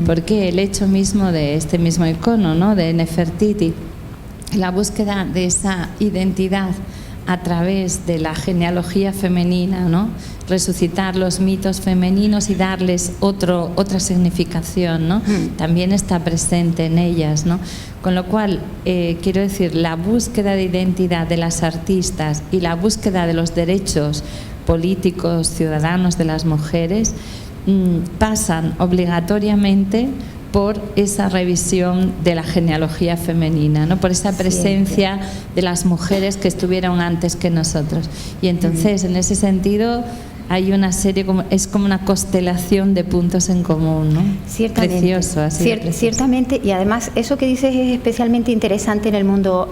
porque el hecho mismo de este mismo icono, ¿no?, de Nefertiti, la búsqueda de esa identidad a través de la genealogía femenina, ¿no?, resucitar los mitos femeninos y darles otra significación, ¿no?, también está presente en ellas, ¿no? Con lo cual, quiero decir, la búsqueda de identidad de las artistas y la búsqueda de los derechos políticos, ciudadanos de las mujeres pasan obligatoriamente por esa revisión de la genealogía femenina, ¿no?, por esa presencia de las mujeres que estuvieron antes que nosotros. Y entonces, en ese sentido, hay una serie, es como una constelación de puntos en común, ¿no? Ciertamente. Precioso, así precioso. Ciertamente, y además eso que dices es especialmente interesante en el mundo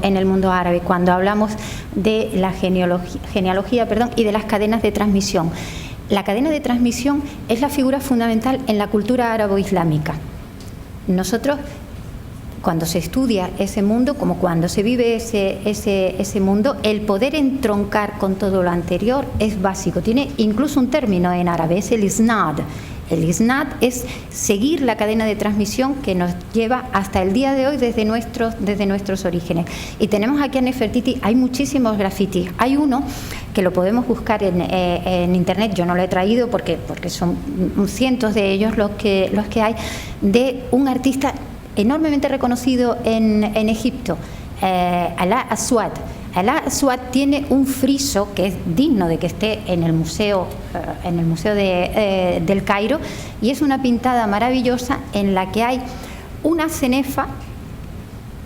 árabe, cuando hablamos de la genealogía, y de las cadenas de transmisión. La cadena de transmisión es la figura fundamental en la cultura árabe-islámica. Nosotros, cuando se estudia ese mundo, como cuando se vive ese mundo, el poder entroncar con todo lo anterior es básico. Tiene incluso un término en árabe, es el isnad. El isnad es seguir la cadena de transmisión que nos lleva hasta el día de hoy desde nuestros orígenes. Y tenemos aquí a Nefertiti, hay muchísimos grafitis. Hay uno que lo podemos buscar en internet, yo no lo he traído porque son cientos de ellos los que hay, de un artista enormemente reconocido en Egipto, Alaa Aswad. Alaa Aswad tiene un friso que es digno de que esté en el museo del Cairo, y es una pintada maravillosa en la que hay una cenefa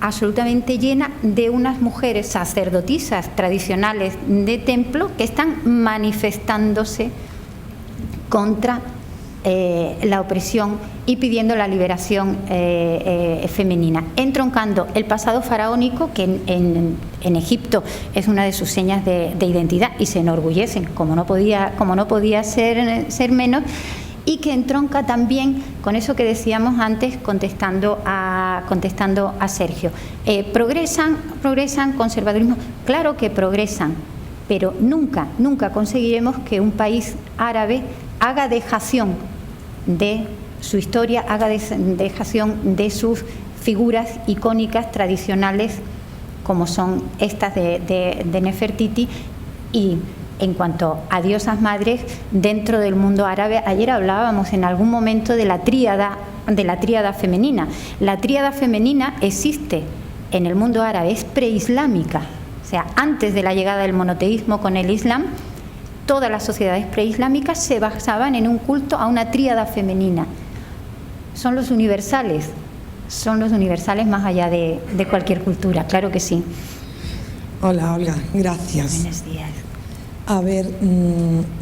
absolutamente llena de unas mujeres sacerdotisas tradicionales de templo que están manifestándose contra la opresión y pidiendo la liberación femenina, entroncando el pasado faraónico, que en Egipto es una de sus señas de identidad, y se enorgullecen, como no podía ser menos, y que entronca también con eso que decíamos antes, contestando a Sergio. ¿Progresan conservadurismo? Claro que progresan, pero nunca conseguiremos que un país árabe haga dejación de su historia, haga dejación de sus figuras icónicas tradicionales como son estas de Nefertiti. Y en cuanto a diosas madres dentro del mundo árabe, ayer hablábamos en algún momento de la tríada femenina. La tríada femenina existe en el mundo árabe, es preislámica, o sea, antes de la llegada del monoteísmo con el Islam, todas las sociedades preislámicas se basaban en un culto a una tríada femenina. Son los universales más allá de cualquier cultura, claro que sí. Hola, Olga, gracias. Buenos días. A ver,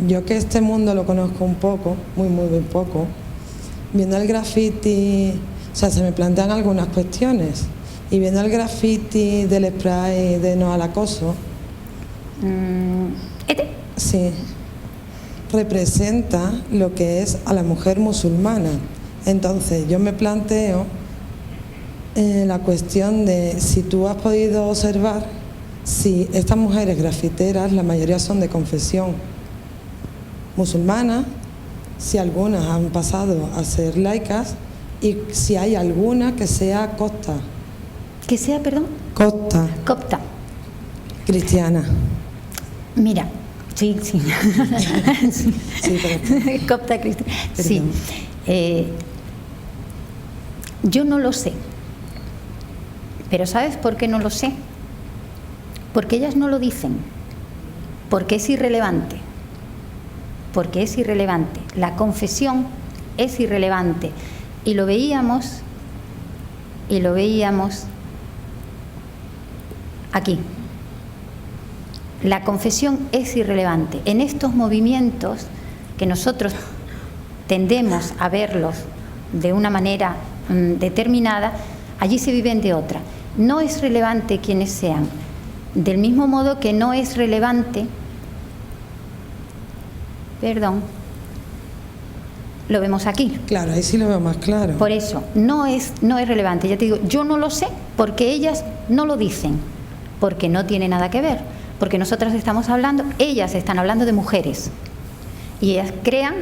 yo que este mundo lo conozco un poco, muy poco, viendo el graffiti, o sea, se me plantean algunas cuestiones, y viendo el graffiti del spray de no al acoso, sí, representa lo que es a la mujer musulmana. Entonces yo me planteo la cuestión de si tú has podido observar si estas mujeres grafiteras, la mayoría son de confesión musulmana, si algunas han pasado a ser laicas y si hay alguna que sea copta. ¿Que sea, perdón? Copta. Cristiana. Mira, sí. Sí, pero... Copta cristiana. Sí. Yo no lo sé. Pero ¿sabes por qué no lo sé? Porque ellas no lo dicen. Porque es irrelevante. Porque es irrelevante. La confesión es irrelevante. Y lo veíamos aquí. La confesión es irrelevante. En estos movimientos que nosotros tendemos a verlos de una manera determinada, allí se viven de otra. No es relevante quiénes sean. Del mismo modo que no es relevante, lo vemos aquí. Claro, ahí sí lo veo más claro. Por eso, no es relevante. Ya te digo, yo no lo sé porque ellas no lo dicen, porque no tiene nada que ver. Porque nosotras estamos hablando, ellas están hablando de mujeres. Y ellas crean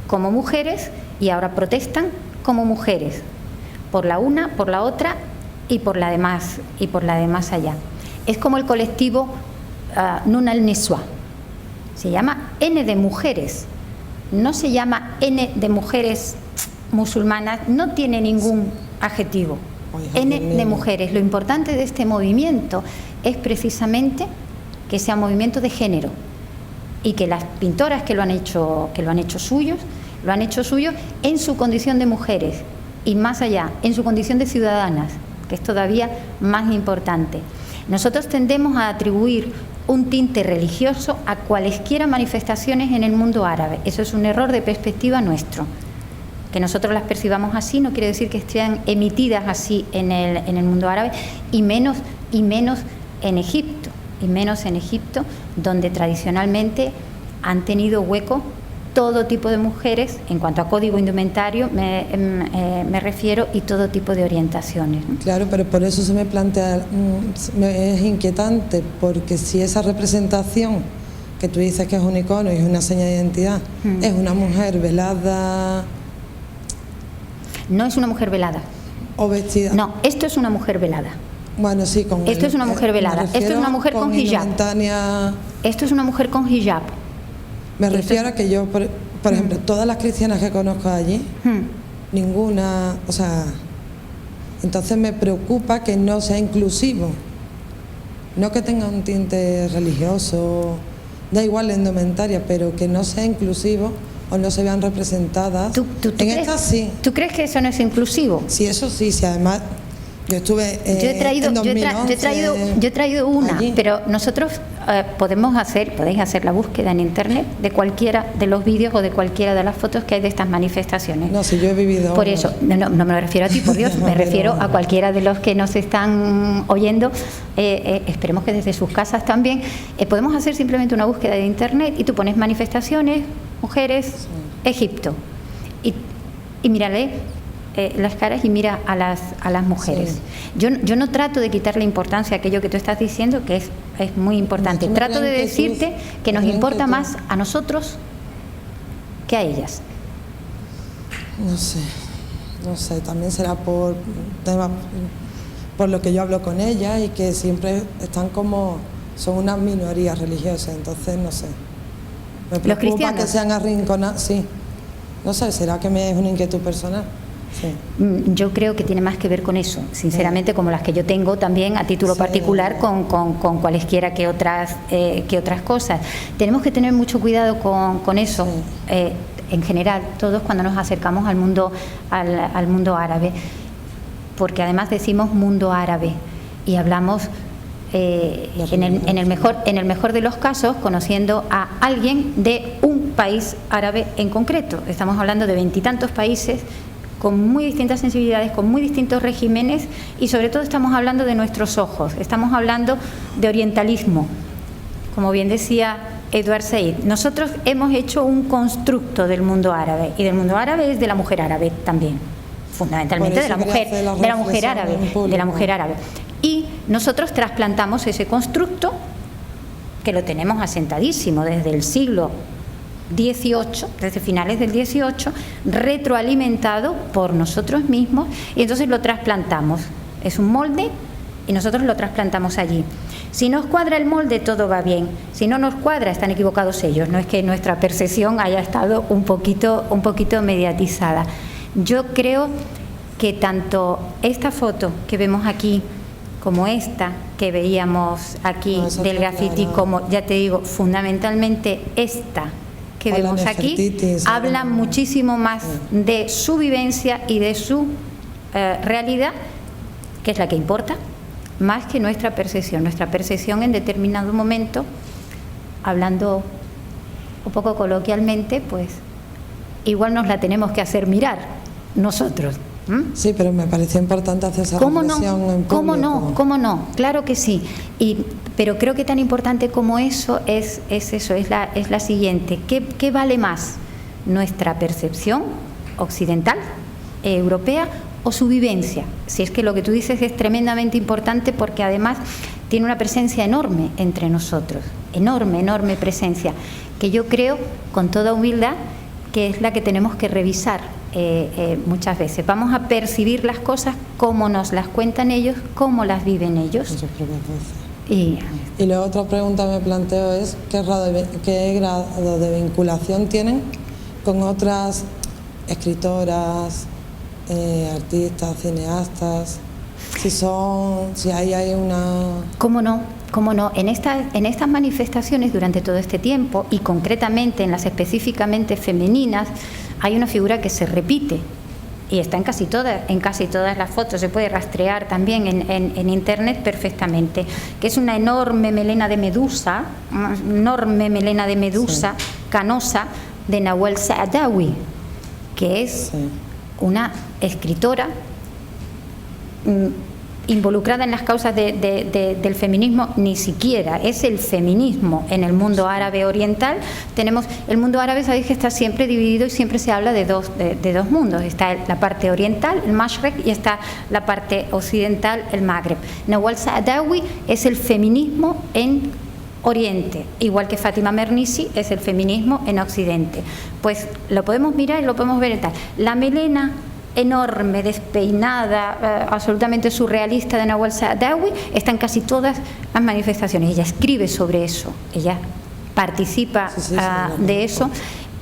como mujeres y ahora protestan como mujeres. Por la una, por la otra y por la demás allá. Es como el colectivo Nun al-Niswa. Se llama N de mujeres. No se llama N de mujeres musulmanas, no tiene ningún adjetivo. N de mujeres. Lo importante de este movimiento es precisamente que sea un movimiento de género y que las pintoras que lo han hecho suyo en su condición de mujeres y más allá, en su condición de ciudadanas, que es todavía más importante. Nosotros tendemos a atribuir un tinte religioso a cualesquiera manifestaciones en el mundo árabe. Eso es un error de perspectiva nuestro. Que nosotros las percibamos así no quiere decir que estén emitidas así en el mundo árabe, y menos en Egipto, donde tradicionalmente han tenido hueco todo tipo de mujeres, en cuanto a código indumentario me refiero, y todo tipo de orientaciones, ¿no? Claro, pero por eso se me plantea, es inquietante, porque si esa representación que tú dices que es un icono y es una seña de identidad, es una mujer velada... No es una mujer velada. O vestida. No, esto es una mujer velada. Bueno, sí, con esto es una mujer velada. Esto es una mujer con hijab. Esto es una mujer con hijab. Me refiero a que yo, por ejemplo, todas las cristianas que conozco allí, ninguna, o sea, entonces me preocupa que no sea inclusivo. No que tenga un tinte religioso, da igual la indumentaria, pero que no sea inclusivo o no se vean representadas. ¿Tú en crees, estas sí. ¿Tú crees que eso no es inclusivo? Sí, eso sí, sí, además yo estuve en 2011 yo he traído una allí. Pero nosotros podéis hacer la búsqueda en internet de cualquiera de los vídeos o de cualquiera de las fotos que hay de estas manifestaciones. No, si yo he vivido... Por eso, no me refiero a ti, por Dios, me refiero a cualquiera de los que nos están oyendo, esperemos que desde sus casas también. Podemos hacer simplemente una búsqueda de internet y tú pones manifestaciones, mujeres, Egipto, y mírale las caras y mira a las mujeres. Sí. Yo no trato de quitarle importancia a aquello que tú estás diciendo, que es muy importante. Trato de decirte que nos importa más a nosotros que a ellas. No sé, también será por lo que yo hablo con ellas y que siempre están como, son una minoría religiosa, entonces no sé. Me preocupa ¿Los cristianos? que sean arrinconados, sí. No sé, será que es una inquietud personal. Sí. Yo creo que tiene más que ver con eso, sinceramente, como las que yo tengo también a título particular con cualesquiera que otras cosas. Tenemos que tener mucho cuidado con eso, en general, todos cuando nos acercamos al mundo árabe, porque además decimos mundo árabe y hablamos en el mejor de los casos conociendo a alguien de un país árabe en concreto. Estamos hablando de 20 y tantos países con muy distintas sensibilidades, con muy distintos regímenes y sobre todo estamos hablando de nuestros ojos, estamos hablando de orientalismo, como bien decía Edward Said. Nosotros hemos hecho un constructo del mundo árabe y del mundo árabe es de la mujer árabe también, fundamentalmente de la mujer árabe. Y nosotros trasplantamos ese constructo que lo tenemos asentadísimo desde el siglo XVIII, desde finales del XVIII, retroalimentado por nosotros mismos y entonces lo trasplantamos. Es un molde y nosotros lo trasplantamos allí. Si nos cuadra el molde, todo va bien. Si no nos cuadra, están equivocados ellos. No es que nuestra percepción haya estado un poquito mediatizada. Yo creo que tanto esta foto que vemos aquí como esta que veíamos aquí del graffiti, como ya te digo, fundamentalmente esta que vemos aquí, hablan muchísimo más de su vivencia y de su realidad, que es la que importa, más que nuestra percepción. Nuestra percepción en determinado momento, hablando un poco coloquialmente, pues igual nos la tenemos que hacer mirar nosotros. Sí, pero me pareció importante hacer esa reflexión en público. ¿Cómo no? Claro que sí. Pero creo que tan importante como eso es la siguiente. ¿Qué vale más? ¿Nuestra percepción occidental, europea, o su vivencia? Si es que lo que tú dices es tremendamente importante, porque además tiene una presencia enorme entre nosotros, enorme presencia, que yo creo, con toda humildad, que es la que tenemos que revisar muchas veces. Vamos a percibir las cosas como nos las cuentan ellos, cómo las viven ellos. Y luego otra pregunta que me planteo es ¿qué grado de vinculación tienen con otras escritoras, artistas, cineastas? Si hay una... ¿Cómo no? En estas manifestaciones durante todo este tiempo, y concretamente en las específicamente femeninas, hay una figura que se repite y está en casi todas las fotos, se puede rastrear también en internet perfectamente, que es una enorme melena de medusa, canosa, de Nawal Saadawi, que es una escritora involucrada en las causas del feminismo. Ni siquiera es el feminismo en el mundo árabe oriental. Tenemos el mundo árabe, sabéis que está siempre dividido y siempre se habla de dos mundos. Está la parte oriental, el Mashrek, y está la parte occidental, el Magreb. Nawal Saadawi es el feminismo en Oriente, igual que Fátima Mernissi es el feminismo en Occidente. Pues lo podemos mirar y lo podemos ver en tal. La melena enorme, despeinada, absolutamente surrealista de Nawal Saadawi está en casi todas las manifestaciones. Ella escribe sobre eso, ella participa de eso,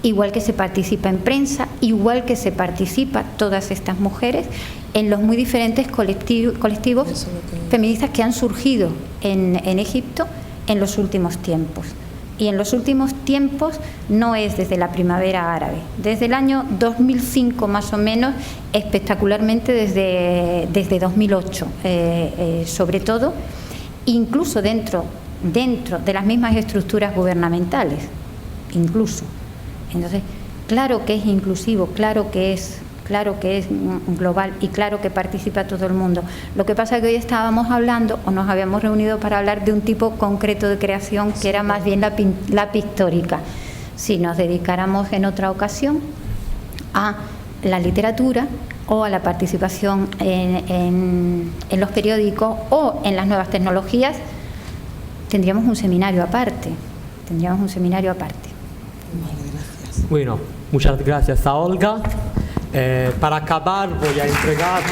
igual que se participa en prensa, igual que se participa todas estas mujeres en los muy diferentes colectivos feministas que han surgido en Egipto en los últimos tiempos. Y en los últimos tiempos no es desde la primavera árabe, desde el año 2005 más o menos, espectacularmente desde 2008, sobre todo, incluso dentro de las mismas estructuras gubernamentales, incluso. Entonces, claro que es inclusivo, claro que es global y claro que participa todo el mundo. Lo que pasa es que hoy estábamos hablando, o nos habíamos reunido para hablar de un tipo concreto de creación que era más bien la pictórica. Si nos dedicáramos en otra ocasión a la literatura o a la participación en los periódicos o en las nuevas tendríamos un seminario aparte. Vale, gracias. Bueno, muchas gracias a Olga. Para acabar voy a entregar